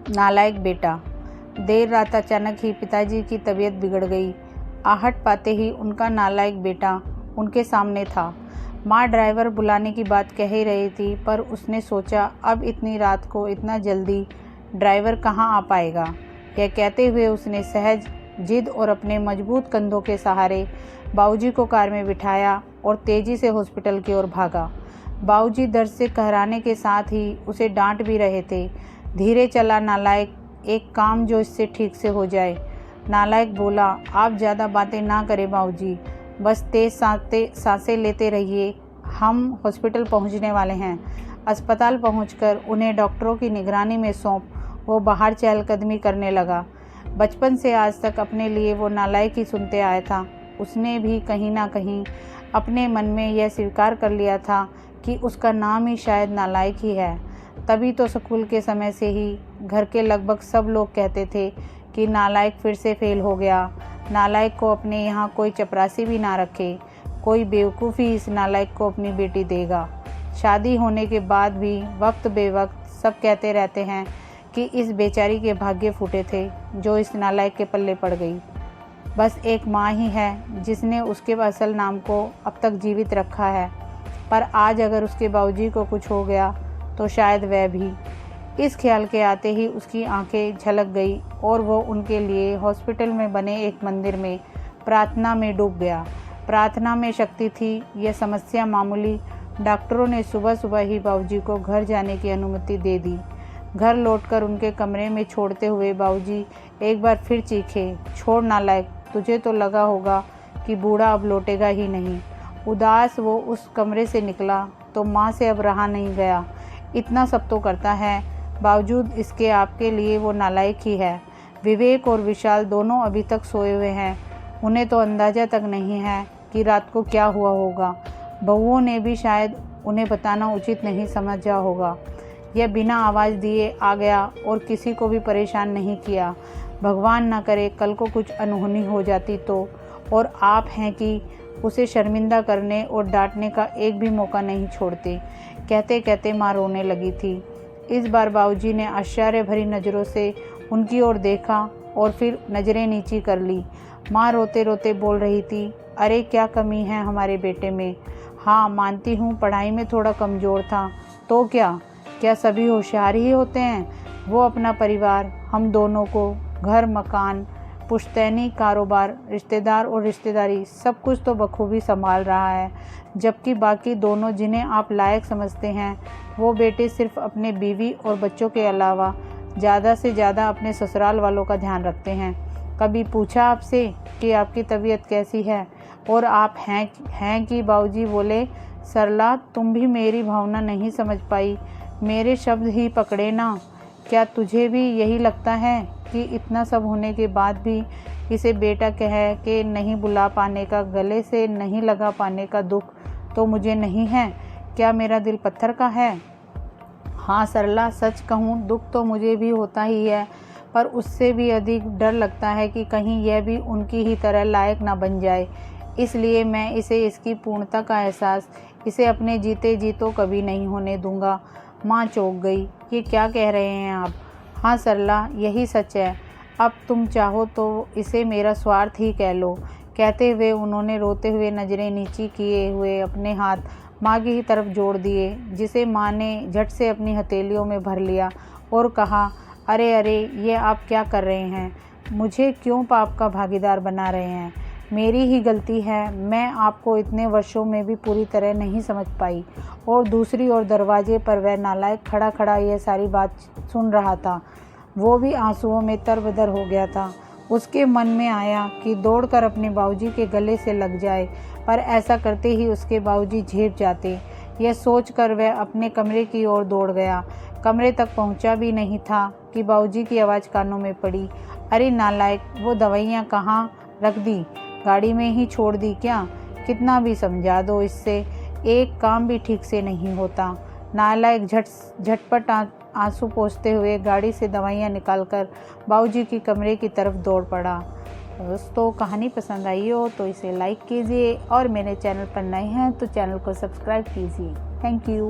नालायक बेटा। देर रात अचानक ही पिताजी की तबीयत बिगड़ गई। आहट पाते ही उनका नालायक बेटा उनके सामने था। माँ ड्राइवर बुलाने की बात कह ही रही थी, पर उसने सोचा अब इतनी रात को इतना जल्दी ड्राइवर कहाँ आ पाएगा। यह कहते हुए उसने सहज जिद और अपने मजबूत कंधों के सहारे बाबूजी को कार में बिठाया और तेजी से हॉस्पिटल की ओर भागा। बाबूजी दर्द से कहराने के साथ ही उसे डांट भी रहे थे। धीरे चला नालायक, एक काम जो इससे ठीक से हो जाए। नालायक बोला, आप ज़्यादा बातें ना करें बाबूजी, बस तेज सांसें लेते रहिए। हम हॉस्पिटल पहुंचने वाले हैं। अस्पताल पहुंचकर उन्हें डॉक्टरों की निगरानी में सौंप वो बाहर चहलकदमी करने लगा। बचपन से आज तक अपने लिए वो नालायक ही सुनते आया था। उसने भी कहीं ना कहीं अपने मन में यह स्वीकार कर लिया था कि उसका नाम ही शायद नालायक ही है। तभी तो स्कूल के समय से ही घर के लगभग सब लोग कहते थे कि नालायक फिर से फेल हो गया। नालायक को अपने यहाँ कोई चपरासी भी ना रखे, कोई बेवकूफ़ ही इस नालायक को अपनी बेटी देगा। शादी होने के बाद भी वक्त बेवक्त सब कहते रहते हैं कि इस बेचारी के भाग्य फूटे थे जो इस नालायक के पल्ले पड़ गई। बस एक माँ ही है जिसने उसके असल नाम को अब तक जीवित रखा है, पर आज अगर उसके बाबूजी को कुछ हो गया तो शायद वह भी। इस ख्याल के आते ही उसकी आंखें झलक गई और वो उनके लिए हॉस्पिटल में बने एक मंदिर में प्रार्थना में डूब गया। प्रार्थना में शक्ति थी, यह समस्या मामूली। डॉक्टरों ने सुबह सुबह ही बाबूजी को घर जाने की अनुमति दे दी। घर लौटकर उनके कमरे में छोड़ते हुए बाबूजी एक बार फिर चीखे, छोड़ नालायक, तुझे तो लगा होगा कि बूढ़ा अब लौटेगा ही नहीं। उदास वो उस कमरे से निकला तो माँ से अब रहा नहीं गया। इतना सब तो करता है, बावजूद इसके आपके लिए वो नालायक ही है। विवेक और विशाल दोनों अभी तक सोए हुए हैं। उन्हें तो अंदाज़ा तक नहीं है कि रात को क्या हुआ होगा। बहुओं ने भी शायद उन्हें बताना उचित नहीं समझा होगा। यह बिना आवाज़ दिए आ गया और किसी को भी परेशान नहीं किया। भगवान न करे कल को कुछ अनहोनी हो जाती तो, और आप हैं कि उसे शर्मिंदा करने और डांटने का एक भी मौका नहीं छोड़ते। कहते कहते माँ रोने लगी थी। इस बार बाबूजी ने आश्चर्य भरी नज़रों से उनकी ओर देखा और फिर नज़रें नीची कर ली। माँ रोते रोते बोल रही थी, अरे क्या कमी है हमारे बेटे में। हाँ मानती हूँ पढ़ाई में थोड़ा कमज़ोर था, तो क्या सभी होशियार ही होते हैं। वो अपना परिवार, हम दोनों को, घर मकान, पुश्तैनी कारोबार, रिश्तेदार और रिश्तेदारी सब कुछ तो बखूबी संभाल रहा है, जबकि बाकी दोनों जिन्हें आप लायक समझते हैं वो बेटे सिर्फ अपने बीवी और बच्चों के अलावा ज़्यादा से ज़्यादा अपने ससुराल वालों का ध्यान रखते हैं। कभी पूछा आपसे कि आपकी तबीयत कैसी है, और आप हैं कि बाबूजी बोले, सरला तुम भी मेरी भावना नहीं समझ पाई, मेरे शब्द ही पकड़े ना। क्या तुझे भी यही लगता है कि इतना सब होने के बाद भी इसे बेटा कह के नहीं बुला पाने का, गले से नहीं लगा पाने का दुख तो मुझे नहीं है? क्या मेरा दिल पत्थर का है? हाँ सरला, सच कहूँ दुख तो मुझे भी होता ही है, पर उससे भी अधिक डर लगता है कि कहीं यह भी उनकी ही तरह लायक ना बन जाए। इसलिए मैं इसे इसकी पूर्णता का एहसास इसे अपने जीते जी तो कभी नहीं होने दूंगा। माँ चौंक गई, ये क्या कह रहे हैं आप? हाँ सरला, यही सच है। अब तुम चाहो तो इसे मेरा स्वार्थ ही कह लो। कहते हुए उन्होंने रोते हुए नज़रें नीची किए हुए अपने हाथ माँ की तरफ जोड़ दिए, जिसे माँ ने झट से अपनी हथेलियों में भर लिया और कहा, अरे अरे ये आप क्या कर रहे हैं? मुझे क्यों पाप का भागीदार बना रहे हैं? मेरी ही गलती है, मैं आपको इतने वर्षों में भी पूरी तरह नहीं समझ पाई। और दूसरी ओर दरवाजे पर वह नालायक खड़ा खड़ा यह सारी बात सुन रहा था। वो भी आंसुओं में तरबतर हो गया था। उसके मन में आया कि दौड़कर अपने बाबूजी के गले से लग जाए, पर ऐसा करते ही उसके बाबूजी झेप जाते। यह सोचकर वह अपने कमरे की ओर दौड़ गया। कमरे तक पहुंचा भी नहीं था कि बाबूजी की आवाज़ कानों में पड़ी, अरे नालायक, वो दवाइयाँ कहाँ रख दी? गाड़ी में ही छोड़ दी क्या? कितना भी समझा दो, इससे एक काम भी ठीक से नहीं होता। नालायक झटपट आंसू पोंछते हुए गाड़ी से दवाइयाँ निकालकर बाबूजी की कमरे की तरफ दौड़ पड़ा। दोस्तों, कहानी पसंद आई हो तो इसे लाइक कीजिए और मेरे चैनल पर नए हैं तो चैनल को सब्सक्राइब कीजिए। Thank you.